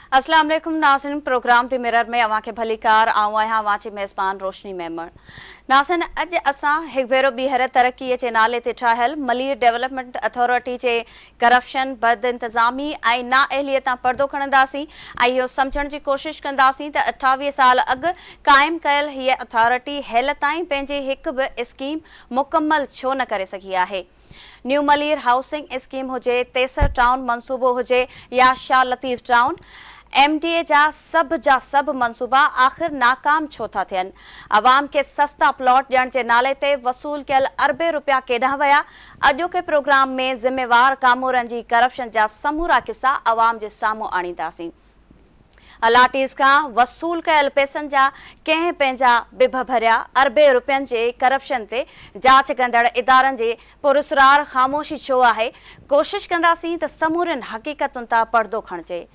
अस्सलाम वालेकुम नाज़रीन, प्रोग्राम दी मिरर में अवां के भलीकार आऊं आहियां अवां जी मेज़बान रोशनी मेमण। नाज़रीन, अॼु असां हिकु भेरो ॿीहर तरक़ीअ जे नाले ते ठाहियल मलीर डेवलपमेंट अथॉरिटी जे करप्शन, बद इंतज़ामी ऐं नाअहलियत तां पर्दो खणंदासीं ऐं इहो सम्झण जी कोशिश कंदासीं त 28 साल अॻु क़ाइमु कयल हीअ अथॉरिटी हेल ताईं पंहिंजी हिकु बि स्कीम मुकमल छो न करे सघी आहे। न्यू मलीर हाउसिंग स्कीम हुजे, तेसर टाउन मंसूबो हुजे या शाह लतीफ़ टाउन, MDA जा सब मंसूबा आख़िर नाकाम छो था थियनि। अवाम के सस्ता प्लॉट ॾियण जे नाले ते वसूल कयल अरबे रुपया केॾांहुं विया। अॼोके प्रोग्राम में ज़िम्मेवार कामोरनि जी करप्शन जा समूरा किस्सा अवाम जे साम्हूं आणींदासीं। अलाटीज़ खां वसूल कयल पैसनि जा कंहिं पंहिंजा बिभ भरिया अरबे रुपयनि जे करप्शन ते जांच कंदड़ इदारनि जे पुरस्रार ख़ामोशी छो आहे। कोशिश कंदासीं त समूरनि हक़ीक़तुनि तां पर्दो खणिजे।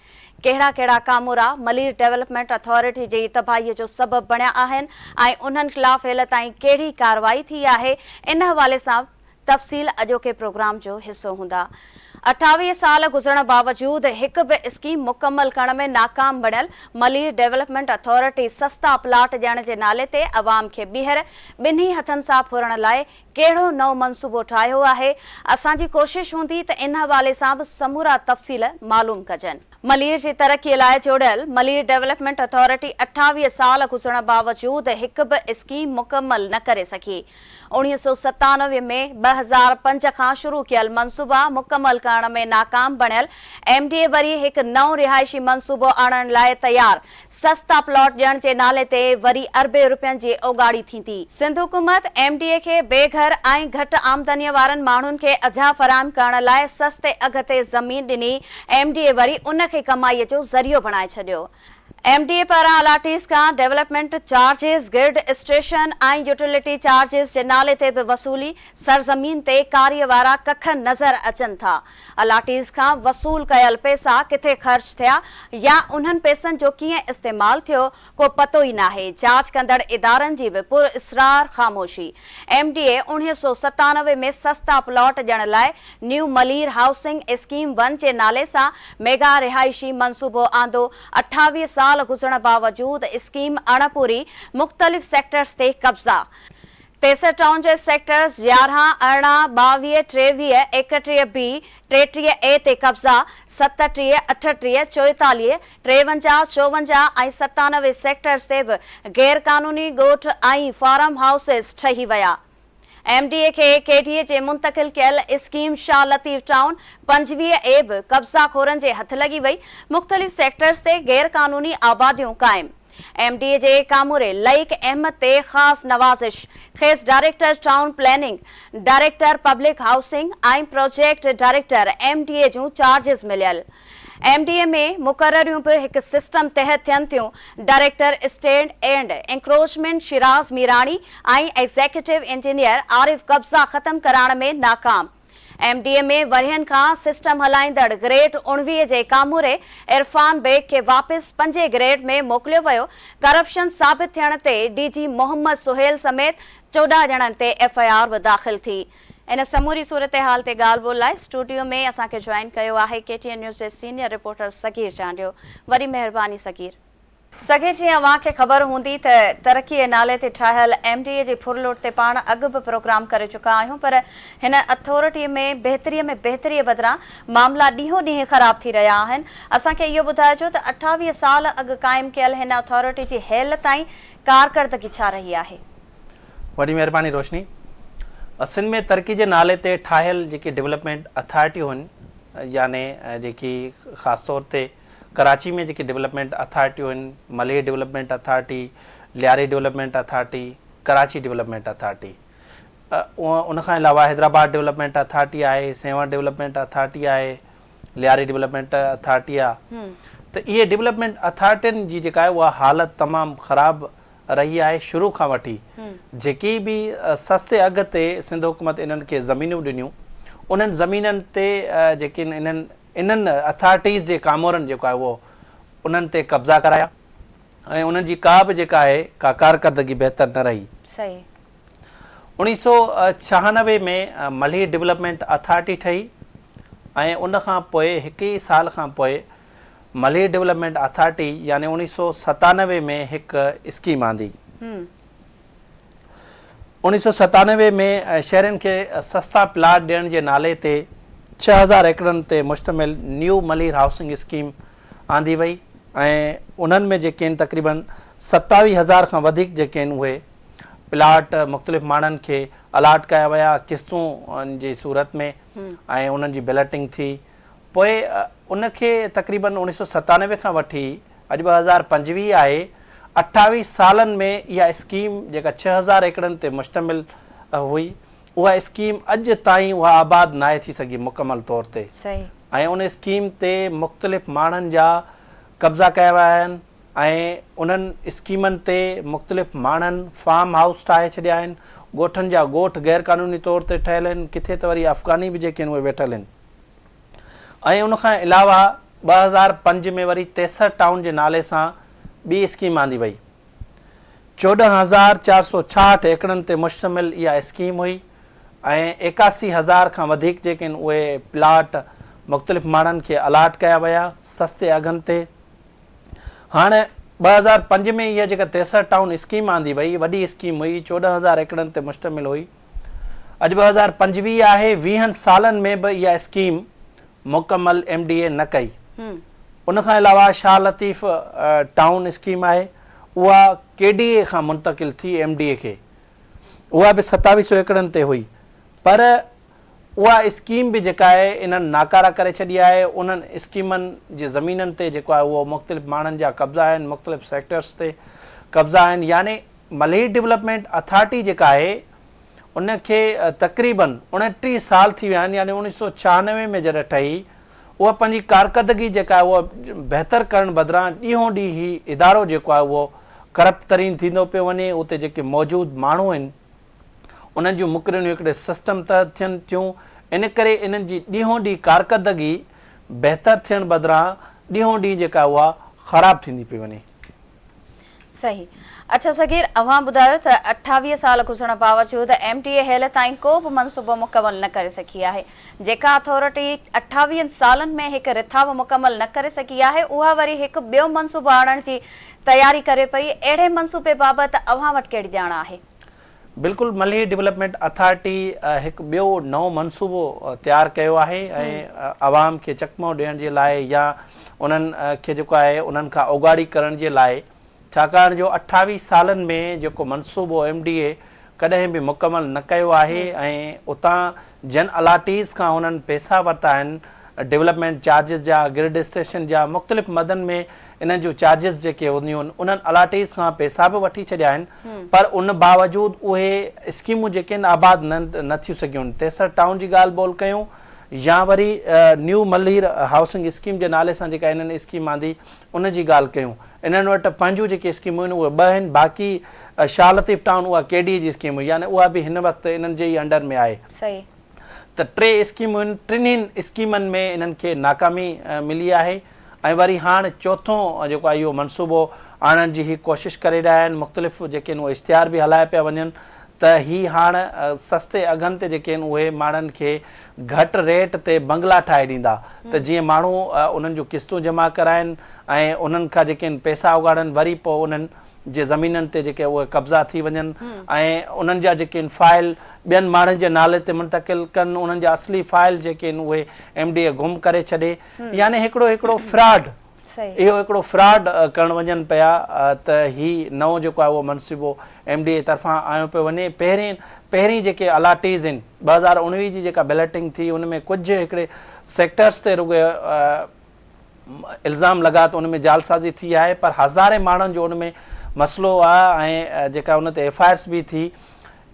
कहिड़ा कहिड़ा कामोरा मलीर डेवलपमेंट अथॉरिटी जी तबाहीअ जो सबबु बणिया आहिनि ऐं उन्हनि ख़िलाफ़ हेल ताईं कहिड़ी कार्रवाई थी आहे, इन हवाले सां तफ़सील अॼोके प्रोग्राम जो हिसो हूंदा। 28 साल गुज़रण बावजूद हिकु बि स्कीम मुकमल करण में नाकाम बणियल मलीर डेवलपमेंट अथॉरिटी सस्ता प्लाट ॾियण जे नाले ते अवाम खे ॿीहर ॿिन्ही हथनि सां फुरण लाइ कहिड़ो नओं मंसूबो ठाहियो आहे। असांजी कोशिश हूंदी त इन हवाले सां बि समूरा तफ़सील मालूम कजनि। मलीर जी तरक़ीअ लाइ जोड़ियल मलीर डेवलपमेंट अथॉरिटी 28 साल गुज़रण बावजूद हिकु बि स्कीम मुकमल न करे सघी। 1997 में 2005 खां शुरू कयल मंसूबा मुकमल करण में नाकाम बणियल MDA वरी हिकु नओं रिहाइशी मंसूबो आणण लाइ तयार। सस्ता प्लॉट ॾियण जे नाले ते वरी अरबे रुपयनि जी ओगाड़ी थींदी। सिंध हुकूमत MDA खे बेघर ऐं घटि आमदनीअ वारनि माण्हुनि खे अझा फराहम करण लाइ सस्ते अघ ते ज़मीन ॾिनी। MDA वरी उन खे कमाईअ जो ज़रियो बणाए छॾियो। MDA पारां अलाटीज़ खां डेवलपमेंट चार्जिस, ग्रिड स्टेशन ऐं यूटिलिटी चार्जिस जे नाले ते बि वसूली। सरज़मीन ते कार्य वारा कख नज़र अचनि था। अलाटीज़ खां वसूल कयल पैसा किथे ख़र्च थिया या उन्हनि पैसनि जो कीअं इस्तेमालु थियो, को पतो ई नाहे। जांच कंदड़ इदारनि जी बि पुरइसरार ख़ामोशी। MDA 1997 में सस्ता प्लॉट ॾियण लाइ न्यू मलीर हाउसिंग स्कीम 1 जे नाले सां मेगा रिहाइशी मंसूबो आंदो। 28 साल गुज़रण बावजूद स्कीम अणपूरी, मुख़्तलिफ़ सेक्टर्स ते कब्ज़ा। तेसर town J sectors 11, 18, 22, 23, 31 B, 33 A ते कब्ज़ा। 37, 38, 44, 53, 54 ऐं 97 सेक्टर्स ते बि गैर कानूनी ॻोठ ऐं फार्म हाउसिस ठही विया। MDA खे KDA जे मुंतकिल कयल scheme Shah Latif town 25 A बि कब्ज़ाखोरनि जे हथ लॻी वई। मुख़्तलिफ़ सेक्टर्स ते गैर कानूनी आबादियूं क़ाइम। MDA जे कामोरे लईक अहमद ते ख़ासि नवाज़िश। खेस director town planning, director public housing ऐं प्रोजेक्ट डायरेक्टर MDA जूं चार्जिस मिलियल। MDA में मुक़ररियूं बि हिकु सिस्टम तहत थियनि थियूं। Director state and encroachment Shiraz Mirani ऐं एग्ज़ीक्यूटिव इंजीनियर आरिफ कब्ज़ा ख़त्म कराइण में नाकाम। MDA में वरियनि खां सिस्टम हलाईंदड़ ग्रेड 19 जे कामोरे इरफान बेग खे वापसि 5 ग्रेड में मोकिलियो वियो। करप्शन साबित थियण ते DG मोहम्मद सुहेल समेत 14 ॼणनि ते FIR बि दाख़िल थी। इन समूरी सूरत हाल ते ॻाल्हि ॿोल लाइ स्टूडियो में असांखे जॉइन कयो आहे KTN न्यूज़ जे सीनियर रिपोर्टर सगीर चांडियो। वरी महिरबानी सगीर। सगीर, जीअं अव्हां खे ख़बर हूंदी त तरक़ीअ नाले ते ठाहियल MDA जी फुरलोट ते पाण अॻु बि प्रोग्राम करे चुका आहियूं, पर हिन अथॉरिटीअ में बहितरीअ बदिरां मामला ॾींहों ॾींहुं ख़राब थी रहिया आहिनि। असांखे इहो ॿुधाइजो त 28 साल अॻु क़ाइमु कयल हिन अथॉरिटी जी हेल ताईं कारकर्दगी छा रही आहे। वॾी महिरबानी रोशनी। सिंध में तरक़ी जे नाले ते ठाहियल जेकी डेवलपमेंट अथॉरिटियूं आहिनि, याने जेकी ख़ासि तौर ते कराची में जेकी डेवलपमेंट अथॉरिटियूं आहिनि, Malir development authority, Lyari development authority, Karachi development authority, उनखां अलावा हैदराबाद डेवलपमेंट अथॉरिटी आहे, सेवर डेवलपमेंट अथॉरिटी आहे, लियारी डेवलपमेंट अथॉरिटी आहे। त इहे डेवलपमेंट अथॉरिटियुनि जी जेका आहे उहा हालत तमामु ख़राबु रही आहे शुरू खां वठी। जेकी बि सस्ते अघ ते सिंध हुकूमत इन्हनि खे ज़मीनूं ॾिनियूं, उन्हनि ज़मीननि ते जेके इन्हनि अथॉरिटीज़ जे कामोरनि जेको आहे उहो उन्हनि ते कब्ज़ा कराया ऐं उन्हनि जी का बि जेका आहे का कारकर्दगी बहितर न रही। सही। 1996 में मलीर डेवलपमेंट अथॉरिटी ठही ऐं उन खां पोइ 1 साल खां पोइ मलही डेवलपमेंट अथॉरिटी यानी 1997 में हिकु स्कीम आंदी। 1997 में शहरनि खे सस्ता प्लाट ॾियण जे नाले ते 6000 एकड़नि ते मुश्तमिल न्यू मलहीर हाउसिंग स्कीम आंदी वई ऐं उन्हनि में जेके आहिनि तक़रीबन 27,000 खां वधीक जेके आहिनि उहे प्लाट मुख़्तलिफ़ माण्हुनि खे अलाट कया विया क़िस्तूं जी सूरत में ऐं उन्हनि जी बैलेटिंग थी। पोइ उनखे तक़रीबन 1997 खां वठी अॼु 2025 आहे 28 सालनि में इहा स्कीम जेका 6000 एकड़नि ते मुश्तमिल हुई उहा स्कीम अॼु ताईं उहा आबाद नाहे थी सघी मुकमल तौर ते। ऐं उन स्कीम ते मुख़्तलिफ़ माण्हुनि जा कब्ज़ा कया विया आहिनि ऐं उन्हनि स्कीमनि ते मुख़्तलिफ़ माण्हुनि फार्म हाउस ठाहे छॾिया आहिनि, ॻोठनि जा ॻोठ गैर क़ानूनी तौर ते ठहियल आहिनि, किथे त वरी अफ़गानी बि जेके आहिनि उहे वेठल आहिनि। ऐं उनखां अलावा 2005 में वरी 63 टाउन जे नाले सां ॿी स्कीम आंदी वई। 14,466 एकड़नि ते मुश्तमिल इहा स्कीम हुई ऐं 81,000 खां वधीक जेके आहिनि उहे प्लाट मुख़्तलिफ़ माण्हुनि खे अलाट कया विया सस्ते अघनि ते। हाणे 2005 में इहा जेका 63 टाउन स्कीम आंदी वई वॾी स्कीम हुई, 14,000 एकड़नि ते मुश्तमिल हुई। अॼु 2025 आहे, 20 सालनि में बि इहा स्कीम मुकमल MDA न कई। उनखां अलावा शाह लतीफ़ टाउन स्कीम आहे, उहा KDA खां मुंतकिल थी MDA खे, उहा बि 2700 एकड़नि ते हुई, पर उहा स्कीम बि जेका आहे इन्हनि नाकारा करे छॾी आहे। उन्हनि स्कीमनि जे ज़मीननि ते जेको आहे उहो मुख़्तलिफ़ माण्हुनि जा कब्ज़ा आहिनि, मुख़्तलिफ़ सेक्टर्स ते कब्ज़ा आहिनि। यानी मलही डेवलपमेंट अथॉरिटी जेका आहे उनखे तक़रीबन 29 साल थी विया आहिनि, यानी 1996 में जॾहिं ठही उहा पंहिंजी कारकर्दगी जेका आहे उहा बहितर करण बदिरां ॾींहों ॾींहुं ही इदारो जेको आहे उहो करप्ट तरीन थींदो पियो वञे। उते जेके मौजूदु माण्हू आहिनि उन्हनि जूं मुकरियूं हिकिड़े सिस्टम तहत थियनि थियूं, इन करे इन्हनि जी ॾींहों ॾींहुं कारकर्दगी बहितर थियण बदिरां ॾींहों ॾींहुं जेका उहा ख़राब थींदी पई वञे। सही। अच्छा सगीर, अवां ॿुधायो त 28 साल गुज़रण बावजूद MDA हेल ताईं को बि मनसूबो मुकमल न करे सघी आहे। जेका अथॉरिटी 28 सालनि में हिकु रिथाव मुकमल न करे सघी आहे उहा वरी हिकु ॿियो मनसूबो आणण जी तयारी करे पई। अहिड़े मनसूबे बाबति अवां वटि कहिड़ी ॼाण आहे? बिल्कुलु, मलही डेवलपमेंट अथॉरिटी हिकु ॿियो नओं मनसूबो तयारु कयो आहे ऐं आवाम खे चकमो ॾियण जे लाइ या उन्हनि खे जेको आहे उन्हनि खां उगाड़ी करण जे लाइ, छाकाणि जो 28 सालनि में जेको मनसूबो MDA कॾहिं बि मुकमल न कयो आहे ऐं उतां जन अलाटीज़ खां उन्हनि पैसा वरिता आहिनि, डेवलपमेंट चार्जिस जा, ग्रिड स्टेशन जा, मुख़्तलिफ़ मदनि में इन्हनि जूं चार्जिस जेके हूंदियूं आहिनि उन्हनि अलाटीज़ खां पैसा बि वठी छॾिया आहिनि, पर उन बावजूदि उहे स्कीमूं जेके आहिनि आबाद न थियूं सघियूं। 63 टाउन जी ॻाल्हि ॿोल कयूं या वरी न्यू मलहीर हाउसिंग स्कीम जे नाले सां जेका इन्हनि स्कीम आंदी उन जी ॻाल्हि कयूं, इन्हनि वटि पंहिंजूं जेके स्कीमूं आहिनि उहे 2 आहिनि। बाक़ी शाह लतीफ़ टाउन उहा KDA जी स्कीम हुई, यानी उहा बि हिन वक़्तु इन्हनि जे ई अंडर में आहे। सही। त 3 स्कीमूं आहिनि, टिन्हिनि स्कीमनि में इन्हनि खे नाकामी मिली आहे ऐं वरी हाणे चोथों जेको आहे इहो मनसूबो आणण जी ही कोशिशि करे रहिया आहिनि। मुख़्तलिफ़ जेके आहिनि उहे इश्तिहार बि हलाए पिया वञनि त ही हाणे सस्ते अघनि ते जेके आहिनि उहे माण्हुनि खे घटि रेट ते बंगला ठाहे ॾींदा, त जीअं माण्हू उन्हनि जूं क़िस्तूं जमा कराइनि ऐं उन्हनि खां जेके आहिनि पैसा उगाड़नि, वरी पोइ उन्हनि जे ज़मीननि ते जेके उहे कब्ज़ा थी वञनि ऐं उन्हनि जा जेके आहिनि फाइल ॿियनि माण्हुनि जे नाले ते मुंतकिल कनि, उन्हनि जा असली फाइल जेके आहिनि उहे MDA गुम करे छॾे। यानी हिकिड़ो फ्रॉड, इहो हिकिड़ो फ्रॉड करणु वञनि पिया। त ही नओं जेको आहे उहो मनसूबो MDA तरफ़ां आयो पियो वञे। पहिरीं जेके अलाटीज़ आहिनि 2019 जी जेका बैलेटिंग थी उन में कुझु हिकिड़े सेक्टर्स ते रुॻो इल्ज़ाम लॻा त उन में जालसाज़ी थी आहे, पर हज़ारे माण्हुनि जो उन में मसइलो आहे ऐं जेका उन ते FIRs बि थी।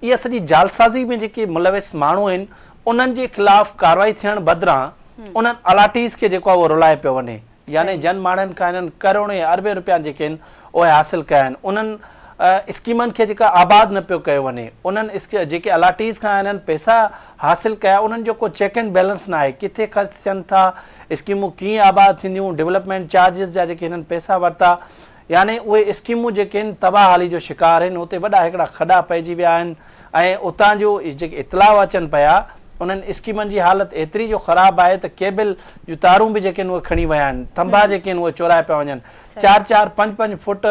इहा सॼी जालसाज़ी में जेके मुलविस माण्हू आहिनि उन्हनि जे ख़िलाफ़ कार्रवाई थियण बदिरां उन्हनि अलाटीज़ खे जेको आहे उहो रुलाए पियो वञे। यानी जन माण्हुनि खां इन्हनि करोड़े अरबे रुपया जेके आहिनि उहे हासिलु कया आहिनि, उन्हनि स्कीमनि खे जेका आबाद न पियो कयो वञे। उन्हनि जेके अलाटीज़ खां इन्हनि पैसा हासिलु कया उन्हनि जो को चेक एंड बैलेंस न आहे, किथे ख़र्च थियनि था, स्कीमूं कीअं आबाद थींदियूं, डेवलपमेंट चार्जिस जा जेके हिननि पैसा वरिता, यानी उहे स्कीमूं जेके आहिनि तबाहाली जो शिकार आहिनि। उते वॾा हिकिड़ा खॾा पइजी विया आहिनि ऐं उतां जो जेके इतलाउ अचनि पिया उन्हनि स्कीमनि जी हालत एतिरी जो ख़राबु आहे त केबल जूं तारूं बि जेके आहिनि उहे खणी विया आहिनि, थंभा जेके आहिनि उहे चोराए पिया वञनि, 4-4, 5-5 फुट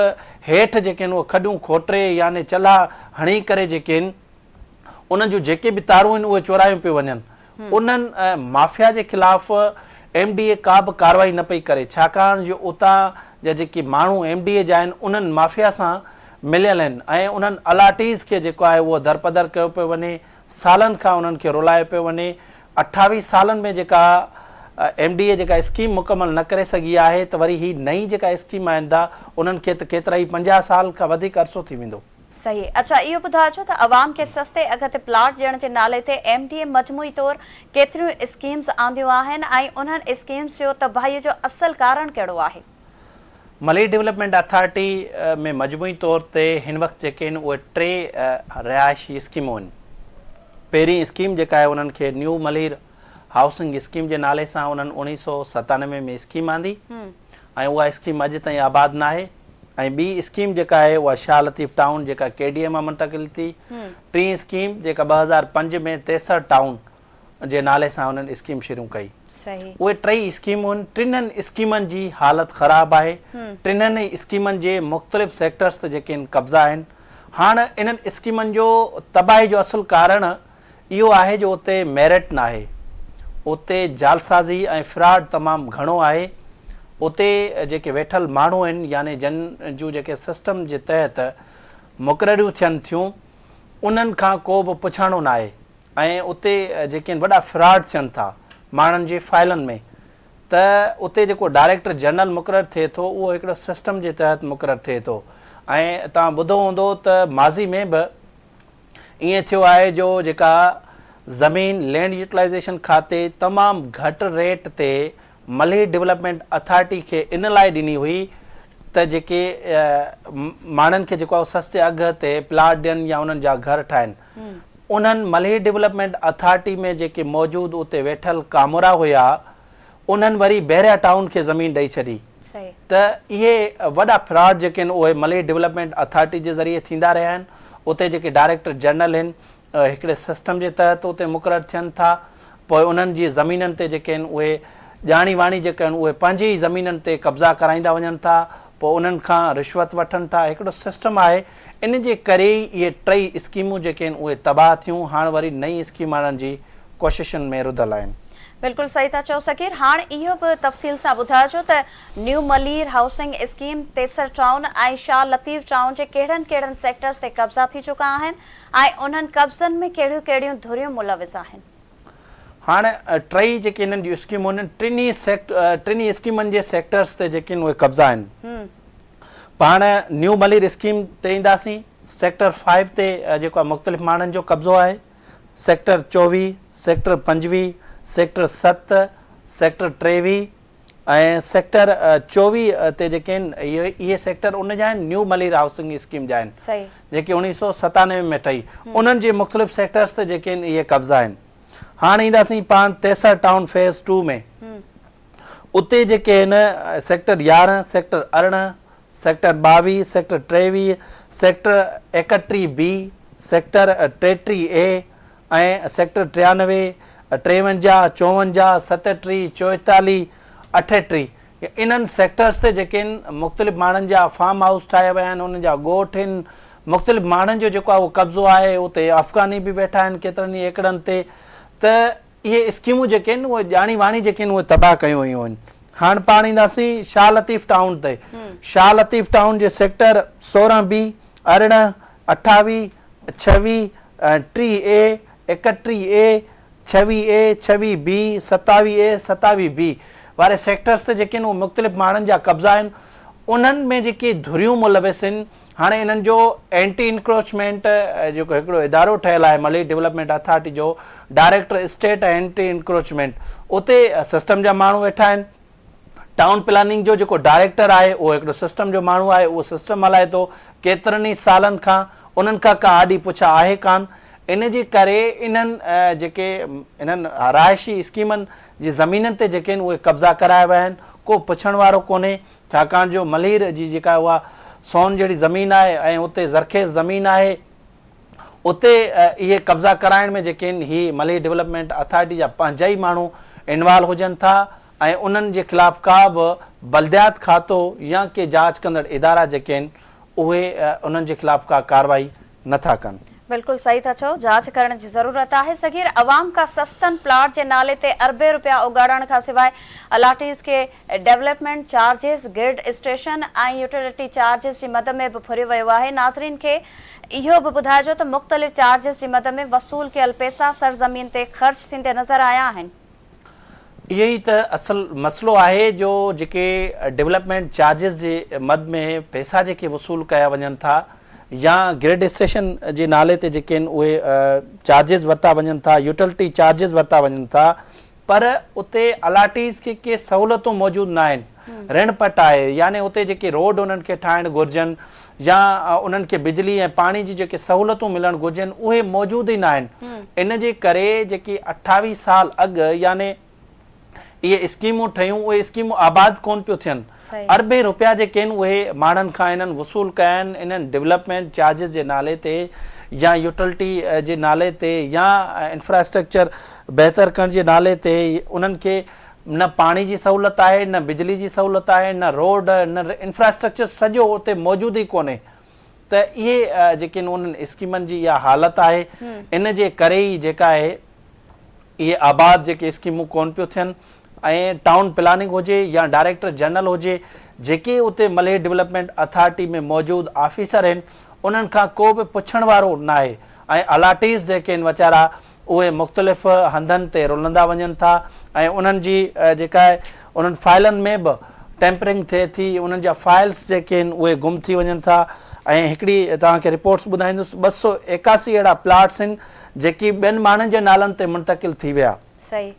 हेठि जेके आहिनि उहे खॾूं खोटरे याने चला हणी करे जेके आहिनि उन्हनि जूं जेके बि तारूं आहिनि उहे चोरायूं पियूं वञनि। उन्हनि माफ़िया जे ख़िलाफ़ MDA का बि कार्रवाई न पई करे, छाकाणि जो उतां जा जेके माण्हू MDA जा आहिनि उन्हनि माफ़िया सां मिलियल आहिनि ऐं उन्हनि अलाटीज़ खे जेको आहे उहो दरपदर कयो पियो वञे, सालनि खां उन्हनि खे रुलायो पियो वञे। 28 सालनि में जेका MDA जेका स्कीम मुकमल न करे सघी आहे त वरी ही नई जेका स्कीम आईंदा उन्हनि खे त केतिरा ई 50 साल खां वधीक अरसो थी वेंदो। सही। अच्छा, इहो ॿुधाइजो त अवाम खे सस्ते अघ ते प्लॉट ॾियण जे नाले ते MDA मजमूई तौरु केतिरियूं स्कीम्स आंदियूं आहिनि ऐं उन्हनि स्कीम्स जो तबाहीअ जो असल कारण कहिड़ो आहे? मलई डेवलपमेंट अथॉरिटी में मजमूई तौर ते हिन वक़्तु जेके आहिनि उहे 3 रिहाइशी स्कीमूं आहिनि। पहिरीं स्कीम जेका आहे उन्हनि खे न्यू मलीर हाउसिंग स्कीम जे नाले सां उन्हनि 1997 में स्कीम आंदी ऐं उहा स्कीम अॼु ताईं आबाद न आहे। ऐं ॿी स्कीम जेका आहे उहा शाह लतीफ़ टाउन जेका KDA मां मुंतक़िल थी। टीं स्कीम जेका 2005 में 63 टाउन जे नाले सां उन्हनि स्कीम शुरू कई। सही। उहे 3 स्कीमूं आहिनि, टिननि स्कीमनि जी हालत ख़राबु आहे, टिननि स्कीमनि जे मुख़्तलिफ़ सेक्टर्स ते जेके आहिनि कब्ज़ा आहिनि। हाणे इन्हनि स्कीमनि जो तबाही जो असुलु कारण इहो आहे जो उते मेरिट न आहे, उते जालसाज़ी ऐं फ्रॉड तमामु घणो आहे। उते जेके वेठल माण्हू आहिनि याने जन जूं जेके सिस्टम जे तहत मुक़ररियूं थियनि थियूं उन्हनि खां को बि पुछाणो न आहे ऐं उते जेके आहिनि वॾा फ्रॉड थियनि था माण्हुनि जी फाइलनि में। त उते जेको डायरेक्टर जनरल मुक़ररु थिए थो उहो हिकिड़ो सिस्टम जे तहत मुक़ररु थिए थो। ऐं तव्हां ॿुधो हूंदो त माज़ी में बि ईअं थियो आहे जो जेका ज़मीन लैंड यूटिलाइज़ेशन खाते तमामु घटि रेट ते मलई डेवलपमेंट अथॉरिटी खे इन लाइ ॾिनी हुई त जेके माण्हुनि खे जेको आहे सस्ते अघ ते प्लॉट ॾियनि या उन्हनि जा घर ठाहिनि। उन्हनि मलई डेवलपमेंट अथॉरिटी में जेके मौजूदु उते वेठल कामोरा हुआ उन्हनि वरी बहरिया टाउन खे ज़मीन ॾेई छॾी। त इहे वॾा फ्रॉड जेके आहिनि उहे मलई डेवलपमेंट अथॉरिटी जे ज़रिए थींदा रहिया आहिनि। उते जेके डायरेक्टर जनरल आहिनि हिकिड़े सिस्टम जे तहत उते मुक़ररु थियनि था, पोइ उन्हनि जी ज़मीननि ते जेके आहिनि उहे ॼाणी वाणी जेके आहिनि उहे पंहिंजी ई ज़मीननि ते कब्ज़ा कराईंदा वञनि था, पोइ उन्हनि खां रिश्वत वठनि था। हिकिड़ो सिस्टम आहे, इन जे करे ई इहे 3 स्कीमूं जेके आहिनि उहे तबाह थियूं। हाणे वरी नई स्कीम आणण जी कोशिशुनि में रुधल आहिनि। बिल्कुलु सही था चओ सकीर। हाणे इहो बि तफ़सील सां ॿुधाइजो त new Malir housing scheme 63 town ऐं शाह लतीफ़ टाउन जे कहिड़नि सेक्टर्स ते कब्ज़ा थी चुका आहिनि ऐं उन्हनि कब्ज़नि में कहिड़ियूं कहिड़ियूं धुरियूं मुलविस आहिनि? हाणे 3 जेके इन्हनि जूं स्कीमूं आहिनि टिनी स्कीमनि जे सेक्टर्स ते जेके आहिनि उहे कब्ज़ा आहिनि। पाण न्यू मलीर स्कीम ते ईंदासीं। सेक्टर 5 ते जेको आहे मुख़्तलिफ़ माण्हुनि जो कब्ज़ो आहे। सेक्टर 24, सेक्टर 25, सेक्टर 7, सेक्टर 23 ऐं सेक्टर 24 ते जेके आहिनि इहे सेक्टर उन जा आहिनि न्यू मलीर हाउसिंग स्कीम जा आहिनि जेके 1997 में ठही। उन्हनि जे मुख़्तलिफ़ सेक्टर्स ते जेके आहिनि इहे कब्ज़ा आहिनि। हाणे ईंदासीं पाण 63 टाउन फेज़ 2 में। उते जेके आहिनि sector 11, sector 18, sector 22, sector 23, sector 31B, sector 33A ऐं सेक्टर 93, 53, 54, 37, 44, 38 इन्हनि सेक्टर्स ते जेके आहिनि मुख़्तलिफ़ माण्हुनि जा फार्म हाउस ठाहिया विया आहिनि, उन्हनि जा ॻोठ आहिनि। मुख़्तलिफ़ माण्हुनि जो जेको आहे उहो कब्ज़ो आहे। उते अफ़गानी बि वेठा आहिनि केतिरनि ई एकड़नि ते। त इहे स्कीमूं जेके आहिनि उहे ॼाणी वाणी जेके आहिनि उहे तबाह कयूं वयूं आहिनि। हाणे पाण ईंदासीं शाह लतीफ़ टाउन ते। शाह लतीफ़ टाउन जे sector 16B, 18, 28, 26, 30A, 31A, 26A, 26B, 27A, 27B वारे सेक्टर्स ते जेके आहिनि उहे मुख़्तलिफ़ माण्हुनि जा कब्ज़ा आहिनि। उन्हनि में जेके धुरियूं मुलविस आहिनि। हाणे इन्हनि जो एंटी इंक्रोचमेंट जेको हिकिड़ो इदारो ठहियलु आहे मलई डेवलपमेंट अथॉरिटी जो, डायरेक्टर स्टेट एंटी इंक्रोचमेंट, उते सिस्टम जा माण्हू वेठा आहिनि। टाउन प्लानिंग जो जेको डायरेक्टर आहे उहो हिकिड़ो सिस्टम जो माण्हू आहे, उहो सिस्टम हलाए थो केतिरनि ई सालनि खां। उन्हनि खां का आॾी पुछा आहे कान। इन जे करे इन्हनि जेके इन्हनि राइशी स्कीमनि जी ज़मीननि ते जेके आहिनि उहे कब्ज़ा कराया विया आहिनि। को पुछण वारो कोन्हे, छाकाणि जो मलीर जी जेका उहा सोन जहिड़ी ज़मीन आहे ऐं उते ज़रखेज़ ज़मीन आहे। उते इहे कब्ज़ा कराइण में जेके आहिनि ही मलई डेवलपमेंट अथॉरिटी जा पंहिंजा ई माण्हू इन्वॉल्व हुजनि था ऐं उन्हनि जे ख़िलाफ़ का बि बलदियात खातो या के जांच कंदड़ इदारा जेके आहिनि उहे उन्हनि जे ख़िलाफ़ का कार्रवाई नथा कनि। बिल्कुल सही था चो, जांच करण की जरूरत है। सगीर अवाम का सस्तन प्लाट के नाले ते अरबे रुपया उगाड़ण का सिवाय अलाटीज़ के डेवलपमेंट चार्जेस, ग्रिड स्टेशन और यूटिलिटी चार्जेस की मद में भी फुरियो वियो है। नाज़रीन के इहो भी बुधाइजो तो मुख्तलिफ चार्जेस की मद में वसूल कयल पैसा सरजमीन ते खर्च थींदे नजर आया आहिनि। यही त असल मसलो है जो जेके डेवलपमेंट चार्जेस जे मद में पैसा जेके वसूल कया वञनि था या ग्रिड स्टेशन जे नाले ते जेके आहिनि उहे चार्जिस वरिता वञनि था, यूटिलिटी चार्जिस वरिता वञनि था, पर उते अलाटीज़ के सहूलियतूं मौजूदु न आहिनि। ऋण पट आहे, यानी उते जेके रोड उन्हनि खे ठाहिणु घुरिजनि या उन्हनि खे बिजली ऐं पाणी जी जेके सहूलियतूं मिलणु घुरिजनि उहे मौजूदु ई न आहिनि। इन जे करे जेकी 28 साल अॻु यानी इहे स्कीमूं ठहियूं उहे स्कीमूं आबाद कोन पियो थियनि। अरबे रुपया जेके आहिनि उहे माण्हुनि खां इन्हनि वसूल कया आहिनि इन्हनि डेवलपमेंट चार्जिस जे नाले ते या यूटिलिटी जे नाले ते या इंफ्रास्ट्रक्चर बहितर करण जे नाले ते। उन्हनि खे न पाणी जी सहूलियत आहे, न बिजली जी सहूलियत आहे, न रोड, न इंफ्रास्ट्रक्चर सॼो उते मौजूदु ई कोन्हे। त इहे जेके उन्हनि स्कीमनि जी इहा हालत आहे, इन जे करे ई जेका आहे इहे आबाद जेके स्कीमूं कोन पियो थियनि ऐं टाउन प्लानिंग हुजे या डायरेक्टर जनरल हुजे, जेके उते मलई डेवलपमेंट अथॉरिटी में मौजूदु ऑफिसर आहिनि उन्हनि खां को बि पुछण वारो न आहे ऐं अलाटीज़ जेके आहिनि वीचारा उहे मुख़्तलिफ़ हंधनि ते रुलंदा वञनि था ऐं उन्हनि जी जेका आहे उन्हनि फाइलनि में बि टेम्परिंग थिए थी, उन्हनि जा फाइल्स जेके आहिनि उहे गुम थी वञनि था। ऐं हिकिड़ी तव्हांखे रिपोर्ट्स ॿुधाईंदुसि 281 अहिड़ा प्लाट्स आहिनि जेकी ॿियनि माण्हुनि जे नालनि ते मुंतकिल थी विया। सही,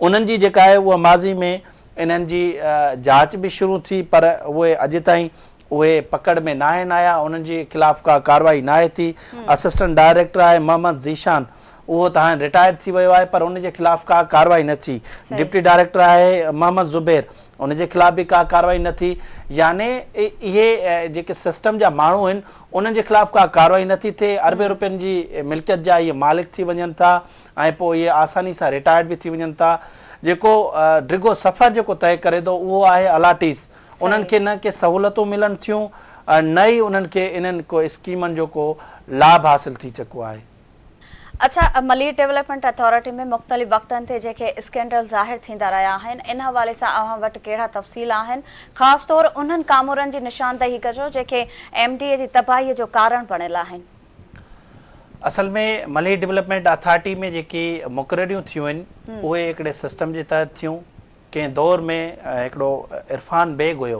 उन्हनि जी जेका आहे उहा माज़ी में इन्हनि जी जांच बि शुरू थी पर उहे अॼु ताईं उहे पकड़ में न आहिनि आया, उन्हनि जे ख़िलाफ़ का कार्रवाई न आहे थी। असिस्टेंट डायरेक्टर आहे मोहम्मद ज़ीशान, उहो त हाणे रिटायर थी वियो आहे पर उन जे ख़िलाफ़ का कार्रवाई न थी। डिप्टी डायरेक्टर आहे मोहम्मद ज़ुबैर, उन जे ख़िलाफ़ बि का कार्रवाई न थी। यानी इहे जेके सिस्टम जा माण्हू आहिनि उन्हनि जे ख़िलाफ़ का कार्रवाई नथी थिए। अरबे रुपयनि जी मिल्कियत जा इहे मालिक थी वञनि था ऐं पोइ इहे आसानी सां रिटायर्ड बि थी वञनि था। जेको डिघो सफ़र जेको तय करे थो उहो आहे अलाटीज़। उन्हनि खे न के सहूलियतूं मिलनि थियूं, न ई उन्हनि खे इन्हनि को स्कीमनि जो को लाभ हासिल थी चुको आहे। अच्छा, मलई डेवलपमेंट अथॉरिटी में मुख़्तलिफ़ वक़्तनि ते जेके स्कैंडल ज़ाहिर थींदा रहिया आहिनि, इन हवाले सां अव्हां वटि कहिड़ा तफ़सील आहिनि? ख़ासि तौर उन्हनि कामोरनि जी निशानदही कजो जेके MDA जी तबाहीअ जो कारण बणियल आहिनि। असल में मलई डेवलपमेंट अथॉरिटी में जेकी मुक़ररियूं थियूं आहिनि उहे हिकिड़े सिस्टम जे तहत थियूं। कंहिं दौर में हिकिड़ो इरफान बेग हुयो,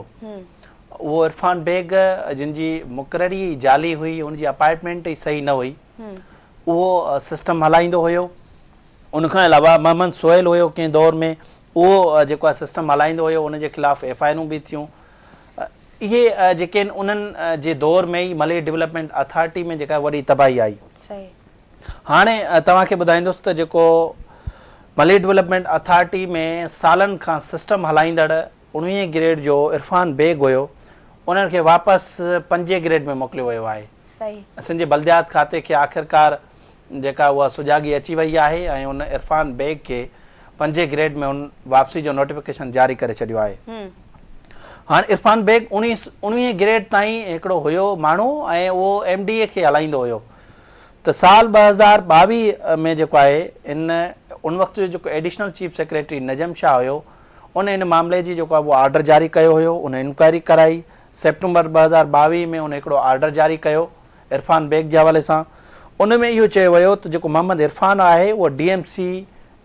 उहो इरफान बेग जिन जी मुक़ररी जाली हुई, उनजी अपॉइंटमेंट ई सही न हुई, उहो सिस्टम हलाईंदो हुयो। उनखां अलावा मोहम्मद सोहेल हुयो कंहिं दौर में, उहो जेको आहे सिस्टम हलाईंदो हुयो, उनजे ख़िलाफ़ FIRूं बि थियूं। इहे जेके आहिनि उन्हनि जे दौर में ई मलई डेवलपमेंट अथॉरिटी में जेका वॾी तबाही आई। हाणे तव्हांखे ॿुधाईंदुसि त जेको मलई डेवलपमेंट अथॉरिटी में सालनि खां सिस्टम हलाईंदड़ 19 ग्रेड जो इरफान बेग हुयो, उन्हनि खे वापसि 5 ग्रेड में मोकिलियो वियो आहे। असांजे बलदियात खाते खे आख़िरकार जेका उहा सुजागी अची वई आहे ऐं उन इरफान बेग खे 5 ग्रेड में उन वापसी जो नोटिफिकेशन जारी करे छॾियो आहे। हाणे इरफान बेग 19 ग्रेड ताईं हिकिड़ो हुयो माण्हू ऐं उहो MDA खे हलाईंदो हुयो। त साल 2022 में जेको आहे उन वक़्तु जो जेको एडिशनल चीफ सेक्रेटरी नजम शाह हुयो, उन इन मामले जी जेको आहे उहो ऑर्डर जारी कयो हुयो, उन इंक्वायरी कराई। सेप्टेंबर 2022 में उन हिकिड़ो ऑर्डर जारी कयो इरफान बेग जे हवाले सां। उन में इहो चयो वियो त जेको मोहम्मद इरफान आहे उहो DMC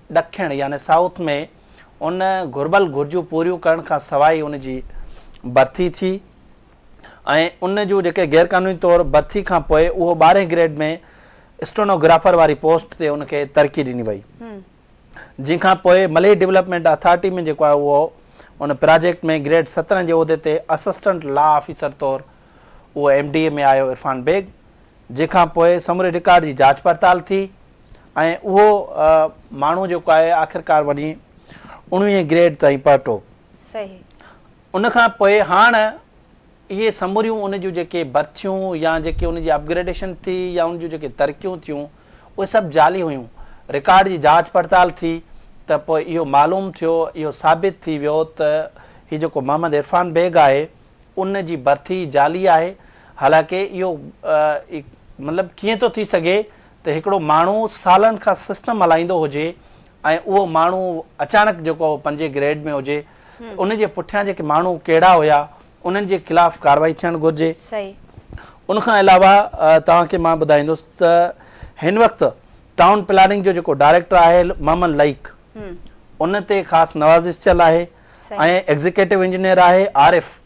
ॾखिण यानी साउथ में उन घुर्बल घुर्जूं पूरियूं करण खां सवाइ उन जी भर्ती थी ऐं उन जूं जेके गैरकानूनी तौरु भर्ती खां पोइ उहो 12 ग्रेड में स्टेनोग्राफर वारी पोस्ट ते उनखे तरक़ी ॾिनी वई, जंहिंखां पोइ मलई डेवलपमेंट अथॉरिटी में जेको आहे उहो उन प्रोजेक्ट में ग्रेड 17 जे उहिदे ते असिस्टेंट लॉ ऑफिसर तौरु उहो MDA में आयो इरफान बेग, जंहिंखां पोइ समूरे रिकॉर्ड जी जांच पड़ताल थी ऐं उहो माण्हू जेको आहे आख़िरकार वञी 19 ग्रेड ताईं पहुतो। उनखां पोइ हाणे इहे समूरियूं उन जूं जेके भर्थियूं या जेके उन जी अपग्रेडेशन थी या उन जूं जेके तरक़ियूं थियूं उहे सभु जाली हुयूं। रिकॉर्ड जी जांच पड़ताल थी त पोइ इहो मालूम थियो, इहो साबित थी वियो त हीउ जेको मोहम्मद इरफान बेग आहे उन जी भर्ती जाली आहे। हालांकि इहो मतिलबु कीअं थो थी सघे त हिकिड़ो माण्हू सालनि खां सिस्टम हलाईंदो हुजे ऐं उहो माण्हू अचानक जेको 5 ग्रेड में हुजे, उन जे पुठियां जेके माण्हू कहिड़ा हुया उन्हनि जे ख़िलाफ़ कार्रवाई थियणु घुरिजे। सही। उनखां अलावा तव्हांखे मां ॿुधाईंदुसि त हिन वक़्तु टाउन प्लानिंग जो जेको डायरेक्टर आहे मोहम्मद लईक, उन ते ख़ासि नवाज़िश थियल आहे ऐं एग्ज़ीक्यूटिव इंजीनियर आहे आरिफ।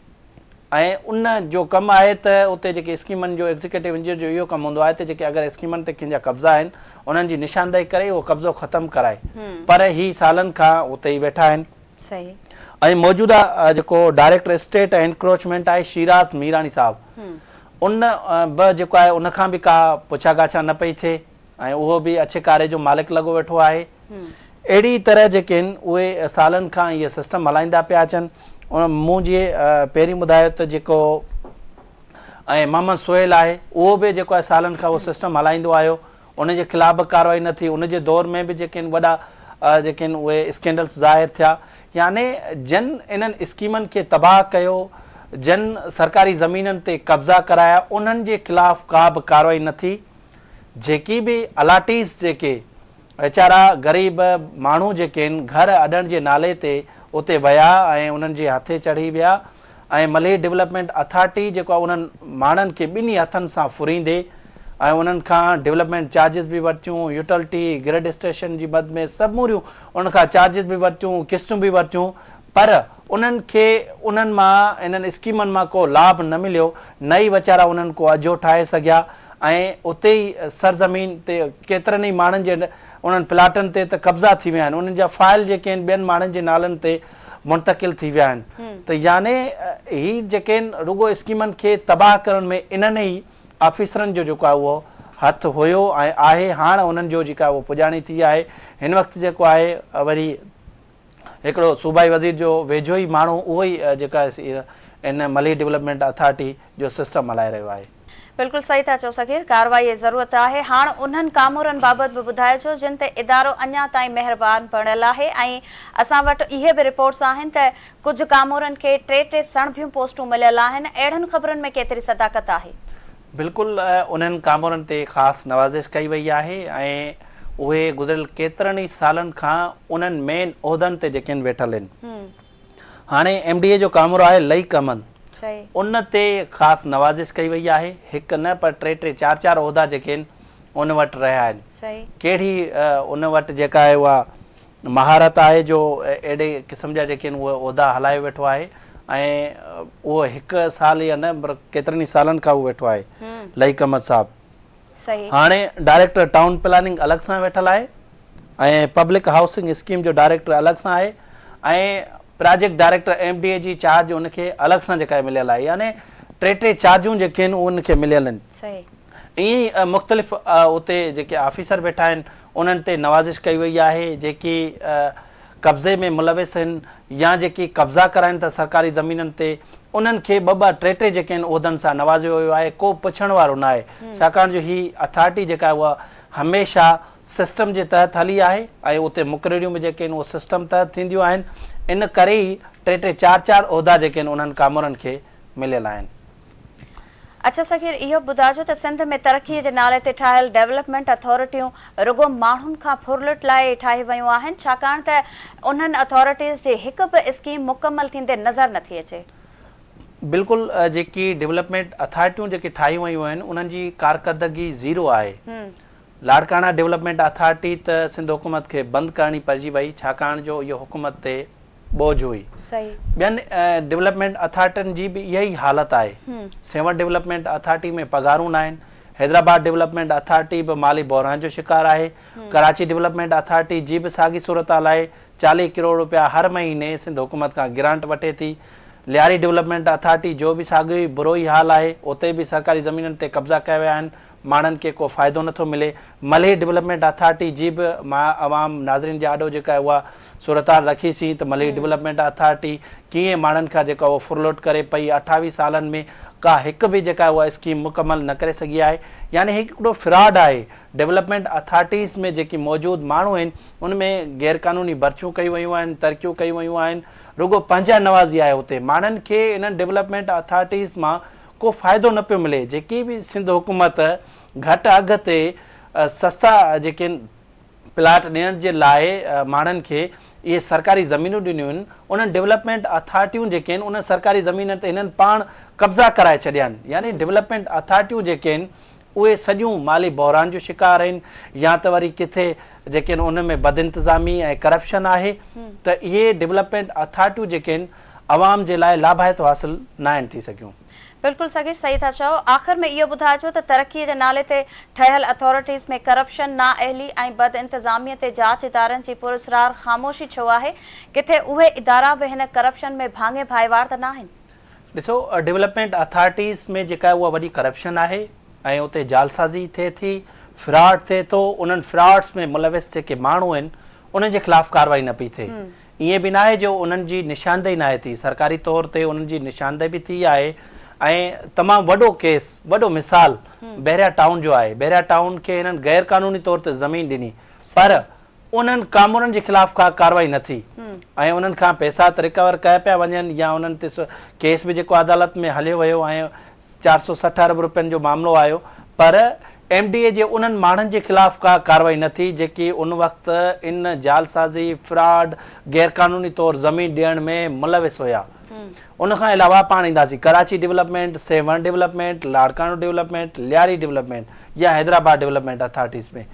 ऐं उन जो कमु आहे त उते जेके स्कीमनि जो एग्ज़ीक्यूटिव इंजीनियर जो इहो कमु हूंदो आहे त जेके अगरि स्कीमनि ते कंहिंजा कब्ज़ा आहिनि उन्हनि जी निशानदेही करे उहो कब्ज़ो ख़तमु कराए, पर ही सालनि खां उते ई वेठा आहिनि। सही। ऐं मौजूदा जेको डायरेक्टर स्टेट ऐं एनक्रोचमेंट आहे शिराज मीरानी साहब, उन बि जेको आहे उनखां बि का पुछा गाछा न पई थिए ऐं उहो बि अच्छे कारे जो मालिक लॻो वेठो आहे। अहिड़ी तरह जेके आहिनि उहे सालनि खां इहे सिस्टम हलाईंदा पिया अचनि। मूं जीअं पहिरीं ॿुधायो त जेको ऐं मोहम्मद सोहेल आहे उहो बि जेको आहे सालनि खां उहो सिस्टम हलाईंदो आयो, उनजे ख़िलाफ़ बि कार्रवाई न थी। उनजे दौर में बि जेके आहिनि वॾा जेके आहिनि उहे स्कैंडल्स ज़ाहिर थिया। याने जन इन्हनि स्कीमनि खे तबाह कयो, जन सरकारी ज़मीननि ते कब्ज़ा कराया, उन्हनि जे ख़िलाफ़ का बि कार्रवाई न थी। जेकी बि अलाटीज़ जेके वीचारा ग़रीब माण्हू जेके आहिनि घर अॾण जे नाले ते उते विया ऐं उन्हनि जे हथे चढ़ी विया ऐं मलही डेवलपमेंट अथॉरिटी जेको आहे उन्हनि माण्हुनि खे ॿिन्ही हथनि सां फुरींदे ऐं उन्हनि खां डेवलपमेंट चार्जिस बि वरितियूं, यूटिलिटी ग्रिड स्टेशन जी मद में सभु मूरियूं उन खां चार्जिस बि वरितियूं, किस्तूं बि वरितियूं, पर उन्हनि खे उन्हनि मां इन्हनि स्कीमनि मां को लाभ न मिलियो। न ई वीचारा उन्हनि को अजो ठाहे सघिया ऐं उते ई सरज़मीन ते केतिरनि ई माण्हुनि जे उन्हनि प्लाटनि ते त कब्ज़ा थी विया आहिनि, उन्हनि जा फाइल जेके आहिनि ॿियनि माण्हुनि जे नालनि ते मुंतकिल थी विया आहिनि। त याने ही जेके आहिनि रुगो स्कीमनि खे तबाह करण में इन्हनि ई ऑफिसरनि जो जेको आहे उहो हथु हुयो ऐं आहे। हाणे उन्हनि जो जेका उहो पुॼाणी थी आहे। हिन वक़्तु जेको आहे वरी हिकिड़ो सूबाई वज़ीर जो वेझो ई माण्हू उहो ई जेका इन मलही डेवलपमेंट अथॉरिटी जो सिस्टम हलाए रहियो आहे। बिल्कुल सही था चो सगीर, कार्रवाई ज़रूरत है। हाँ उन्हनि कामोरनि बाबत भी बुधाइजो जिन ते इदारो अञा ताईं मेहरबान बणियल है। असां वटि इहे भी रिपोर्ट्स आहिनि त कुछ कामोरनि खे 3 सणभियूं पोस्टूं मिलियल आहिनि। अहिड़नि ख़बरुनि में केतिरी सदाकत आहे? बिल्कुल उन्हनि कामोरनि ते ख़ासि नवाज़िश कई वई आहे ऐं उहे गुज़िरियल केतिरनि ई सालनि खां उन्हनि मेन उहिदनि ते जेके वेठल आहिनि। हाणे MDA जो कामोरो आहे लईक अहमद, उन ते ख़ासि नवाज़िश कई वई आहे। हिकु न पर 3 4 उहिदा जेके आहिनि उन वटि रहिया आहिनि। कहिड़ी उन वटि जेका आहे उहा महारत आहे जो अहिड़े क़िस्म जा जेके आहिनि उहे उहिदा हलाए वेठो आहे ऐं उहो 1 साल या न पर केतिरनि ई सालनि खां उहो वेठो आहे लईक अहमद साहब। हाणे डायरेक्टर टाउन प्लानिंग अलॻि सां वेठल आहे ऐं पब्लिक हाउसिंग स्कीम जो डायरेक्टर अलॻि सां आहे ऐं प्रोजेक्ट डायरेक्टर MDA जी चार्ज उनखे अलॻि सां जेका मिलियल आहे। यानी 3 चार्जूं जेके आहिनि उनखे मिलियल आहिनि। ईअं ई मुख़्तलिफ़ उते जेके ऑफिसर वेठा आहिनि उन्हनि ते नवाज़िश कई वई आहे। जेकी कब्ज़े में मुलविस आहिनि या जेकी कब्ज़ा कराइनि था सरकारी ज़मीननि ते उन्हनि खे 2 3 जेके आहिनि उहिदनि सां नवाज़ियो वियो आहे। को पुछण वारो न आहे, छाकाणि जो ही अथॉरिटी जेका आहे उहा हमेशह सिस्टम जे तहत हली आहे ऐं उते मुक़ररियूं बि जेके आहिनि उहे सिस्टम तहत थींदियूं आहिनि। इन करे ई 3 4 उहिदा जेके आहिनि उन्हनि कामोरनि खे मिलियल आहिनि। अच्छा सगीर, इहो ॿुधाइजो त सिंध में तरक़ीअ जे नाले ते ठाहियल डेवलपमेंट अथॉरिटियूं रुगो माण्हुनि खां फुरलट लाइ ठाही वियूं आहिनि, छाकाणि त उन्हनि अथॉरिटीज़ जी हिकु बि स्कीम मुकमल थींदे नज़र नथी अचे। बिल्कुल जेकी डेवलपमेंट अथॉरिटियूं जेके ठाही वियूं आहिनि उन्हनि जी कारकर्दगी 0 आहे। लाड़काना डेवलपमेंट अथॉरिटी त सिंध हुकूमत खे बंदि करणी पइजी वई, छाकाणि जो इहो हुकूमत ते बोझ हुई। ॿियनि डेवलपमेंट अथॉरिटियुनि जी बि इहा ई हालत आहे। सेवर डेवलपमेंट अथॉरिटी में पगारूं न आहिनि। हैदराबाद डेवलपमेंट अथॉरिटी बि माली बहिरान जो शिकार आहे। कराची डेवलपमेंट अथॉरिटी जी बि साॻी सूरत हाल आहे। 40 करोड़ रुपया हर महीने सिंध हुकूमत खां ग्रांट वठे थी। लियारी डेवलपमेंट अथॉरिटी जो बि साॻियो ई बुरो ई हाल आहे। उते बि सरकारी ज़मीननि ते कब्ज़ा कया विया आहिनि। माण्हुनि खे को फ़ाइदो नथो मिले। मलही डेवलपमेंट अथॉरिटी जी बि मां अवाम नाज़रीन जे आॾो जेका उहा सूरताल रखीसीं त मलही डेवलपमेंट अथॉरिटी कीअं माण्हुनि खां जेका उहो फुरलोट करे पई 28 सालनि में का हिकु बि जेका उहा स्कीम मुकमल न करे सघी आहे। यानी हिकिड़ो फ्रॉड आहे। डेवलपमेंट अथॉरिटीज़ में जेकी मौजूदु माण्हू आहिनि उन में गैरकानूनी भर्तियूं कयूं वयूं आहिनि, तरक़ियूं कयूं वयूं आहिनि, रुगो पंहिंजा नवाज़ी आहे उते। माण्हुनि खे इन्हनि डेवलपमेंट अथॉरिटीज़ मां को फ़ाइदो न पियो मिले। जेकी बि सिंध हुकूमत घटि अघ ते सस्ता जेके प्लाट ॾियण जे लाइ माण्हुनि खे इहे सरकारी ज़मीनूं ॾिनियूं आहिनि, उन्हनि डेवलपमेंट अथॉरिटियूं जेके आहिनि उन सरकारी ज़मीन ते हिननि पाण कब्ज़ा कराए छॾिया आहिनि। यानी डेवलपमेंट अथॉरिटियूं जेके आहिनि उहे सॼियूं माली बहिरान जो शिकार आहिनि, या त वरी किथे जेके आहिनि उन में बदइंतज़ामी ऐं करप्शन आहे। त इहे डेवलपमेंट अथॉरिटियूं जेके आहिनि अवाम जे लाइ लाभायत हासिल न आहिनि थी सघियूं। बिल्कुलु सगीर सही था चओ। आख़िर में इहो ॿुधाइजो त तरक़ीअ जे नाले ते ठहियल अथॉरिटीज़ में करप्शन, नाअहली ऐं बद इंतज़ामिया ते जांच इदारनि जी पुरस्रार ख़ामोशी छो आहे? किथे उहे इदारा बि हिन करप्शन में भाङे भाइवार त न आहिनि? ॾिसो, डेवलपमेंट अथॉरिटीज़ में जेका उहा वॾी करप्शन आहे ऐं उते जालसाज़ी थिए थी, फ्रॉड थिए थो। उन्हनि फ्रॉड्स में मुलविस जेके माण्हू आहिनि उन्हनि जे ख़िलाफ़ कार्रवाई न पई थिए। ईअं बि न आहे जो उन्हनि जी निशानदेही न आहे थी, सरकारी तौर ते उन्हनि जी निशानदेही बि थी आहे। ऐं तमामु वॾो केस, वॾो मिसाल बहरिया टाउन जो आहे। बहरिया टाउन खे हिननि गैर कानूनी तौर ते ज़मीन ॾिनी, पर उन्हनि कामूननि जे ख़िलाफ़ का कार्रवाई न थी ऐं उन्हनि खां पैसा त रिकवर कया पिया वञनि, या उन्हनि ते केस बि जेको अदालत में हलियो वियो ऐं 460 अरब रुपयनि जो मामिलो आयो, पर MDA जे उन्हनि माण्हुनि जे ख़िलाफ़ का कार्रवाई न थी जेकी उन वक़्तु इन जालसाज़ी, फ्रॉड, गैरकानूनी तौर ज़मीन ॾियण में मुलविस हुया। उनखां अलावा पाण ईंदासीं Karachi development, seven development, Larkana development, Lyari development या हैदराबाद डेवलपमेंट अथॉरिटीज़ में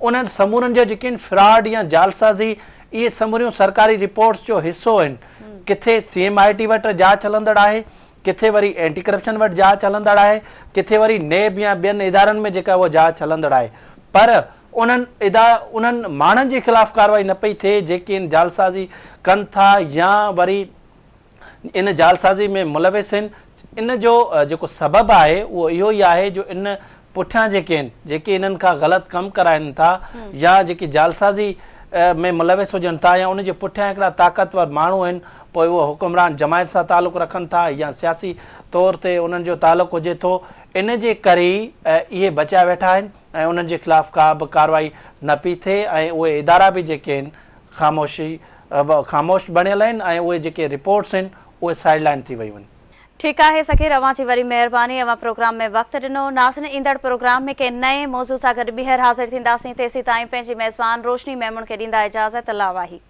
उन्हनि समूरनि जा जेके आहिनि फ्रॉड या जालसाज़ी, इहे समूरियूं सरकारी रिपोर्ट्स जो हिसो आहिनि। किथे CMIT वटि जांच हलंदड़ आहे, किथे वरी एंटी करप्शन वटि जांच हलंदड़ आहे, किथे वरी नेब या ॿियनि इदारनि में जेका उहा जांच हलंदड़ आहे। पर उन्हनि माण्हुनि जे ख़िलाफ़ कार्रवाई न पई थिए जेके इन जालसाज़ी कनि था या वरी इन जालसाज़ी में मुलविस आहिनि। इन जो जेको सबबु आहे उहो इहो ई आहे जो इन पुठियां जेके आहिनि, जेके इन्हनि खां ग़लति कमु कराइनि था या जेकी जालसाज़ी में मुलविस हुजनि था, या उनजे पुठियां हिकिड़ा ताक़तवर माण्हू आहिनि, पोइ उहो हुकुमरान जमायत सां तालुक़ु रखनि था या सियासी तौर ते उन्हनि जो तालुक़ु हुजे थो। इन जे करे इहे बचिया वेठा आहिनि ऐं उन्हनि जे ख़िलाफ़ का बि कार्रवाई न पई थिए ऐं उहे इदारा बि जेके आहिनि ख़ामोश बणियल आहिनि ऐं उहे जेके रिपोर्ट्स आहिनि उहे साइडलाइन थी वियूं आहिनि। ठीकु आहे सकीर, अवां जी वरी महिरबानी। अवां प्रोग्राम में वक़्तु ॾिनो। नाज़रीन, ईंदड़ प्रोग्राम में कंहिं नए मौज़ू सां गॾु ॿीहर हाज़िर थींदासीं। तेसीं ताईं पंहिंजी मेज़बान रोशनी मेमण खे ॾींदा इजाज़त। लावाही।